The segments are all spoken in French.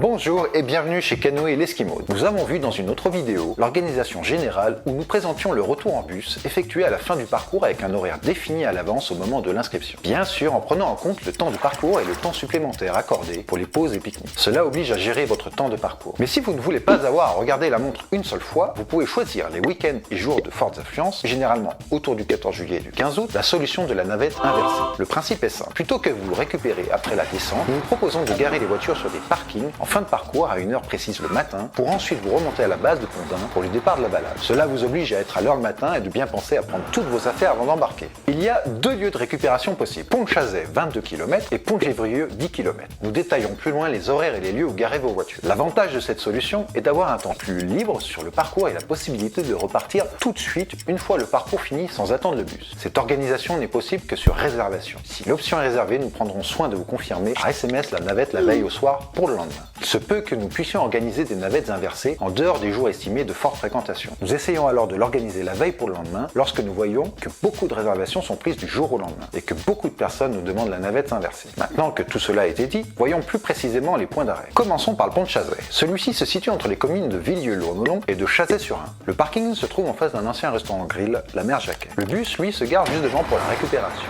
Bonjour et bienvenue chez Canoë l'Esquimaude. Nous avons vu dans une autre vidéo l'organisation générale où nous présentions le retour en bus effectué à la fin du parcours avec un horaire défini à l'avance au moment de l'inscription. Bien sûr en prenant en compte le temps de parcours et le temps supplémentaire accordé pour les pauses et pique-niques. Cela oblige à gérer votre temps de parcours. Mais si vous ne voulez pas avoir à regarder la montre une seule fois, vous pouvez choisir les week-ends et jours de fortes affluences, généralement autour du 14 juillet et du 15 août, la solution de la navette inversée. Le principe est simple. Plutôt que vous le récupérez après la descente, nous vous proposons de garer les voitures sur des parkings en fin de parcours à une heure précise le matin pour ensuite vous remonter à la base de Pont-d'Ain pour le départ de la balade. Cela vous oblige à être à l'heure le matin et de bien penser à prendre toutes vos affaires avant d'embarquer. Il y a deux lieux de récupération possibles, Pont-de-Chazay 22 km et Pont-de-Gévrieux 10 km. Nous détaillons plus loin les horaires et les lieux où garer vos voitures. L'avantage de cette solution est d'avoir un temps plus libre sur le parcours et la possibilité de repartir tout de suite une fois le parcours fini sans attendre le bus. Cette organisation n'est possible que sur réservation. Si l'option est réservée, nous prendrons soin de vous confirmer par SMS la navette la veille au soir pour le lendemain. Il se peut que nous puissions organiser des navettes inversées en dehors des jours estimés de forte fréquentation. Nous essayons alors de l'organiser la veille pour le lendemain lorsque nous voyons que beaucoup de réservations sont prises du jour au lendemain et que beaucoup de personnes nous demandent la navette inversée. Maintenant que tout cela a été dit, voyons plus précisément les points d'arrêt. Commençons par le pont de Chazay. Celui-ci se situe entre les communes de Villieu-le-Haut-Melon et de Chazay-sur-Ain. Le parking se trouve en face d'un ancien restaurant grill, la Mère Jacquet. Le bus, lui, se gare juste devant pour la récupération.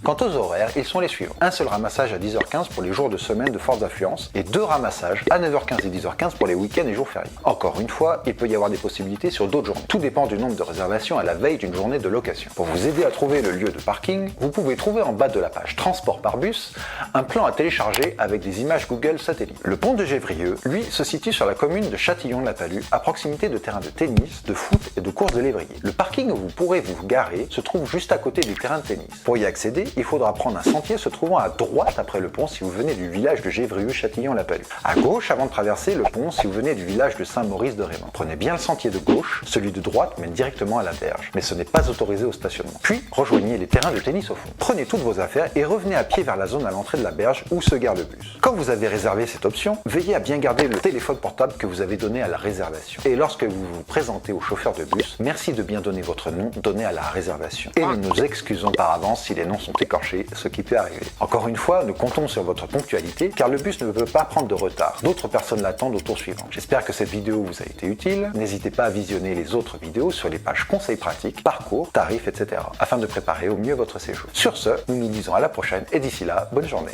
Quant aux horaires, ils sont les suivants. Un seul ramassage à 10h15 pour les jours de semaine de fortes affluences et deux ramassages à 9h15 et 10h15 pour les week-ends et jours fériés. Encore une fois, il peut y avoir des possibilités sur d'autres journées. Tout dépend du nombre de réservations à la veille d'une journée de location. Pour vous aider à trouver le lieu de parking, vous pouvez trouver en bas de la page Transport par bus un plan à télécharger avec des images Google Satellite. Le pont de Gévrieux, lui, se situe sur la commune de Châtillon-de-la-Palue, à proximité de terrains de tennis, de foot et de courses de lévrier. Le parking où vous pourrez vous garer se trouve juste à côté du terrain de tennis. Pour y accéder, il faudra prendre un sentier se trouvant à droite après le pont si vous venez du village de Gévrieux-Châtillon-la-Palue. À gauche avant de traverser le pont si vous venez du village de Saint-Maurice-de-Raymond. Prenez bien le sentier de gauche, celui de droite mène directement à la berge, mais ce n'est pas autorisé au stationnement. Puis rejoignez les terrains de tennis au fond. Prenez toutes vos affaires et revenez à pied vers la zone à l'entrée de la berge où se gare le bus. Quand vous avez réservé cette option, veillez à bien garder le téléphone portable que vous avez donné à la réservation. Et lorsque vous vous présentez au chauffeur de bus, merci de bien donner votre nom donné à la réservation. Et nous nous excusons par avance si les noms sont écorchés, ce qui peut arriver. Encore une fois, nous comptons sur votre ponctualité car le bus ne peut pas prendre de retard. D'autres personnes l'attendent au tour suivant. J'espère que cette vidéo vous a été utile. N'hésitez pas à visionner les autres vidéos sur les pages conseils pratiques, parcours, tarifs, etc. afin de préparer au mieux votre séjour. Sur ce, nous nous disons à la prochaine et d'ici là, bonne journée.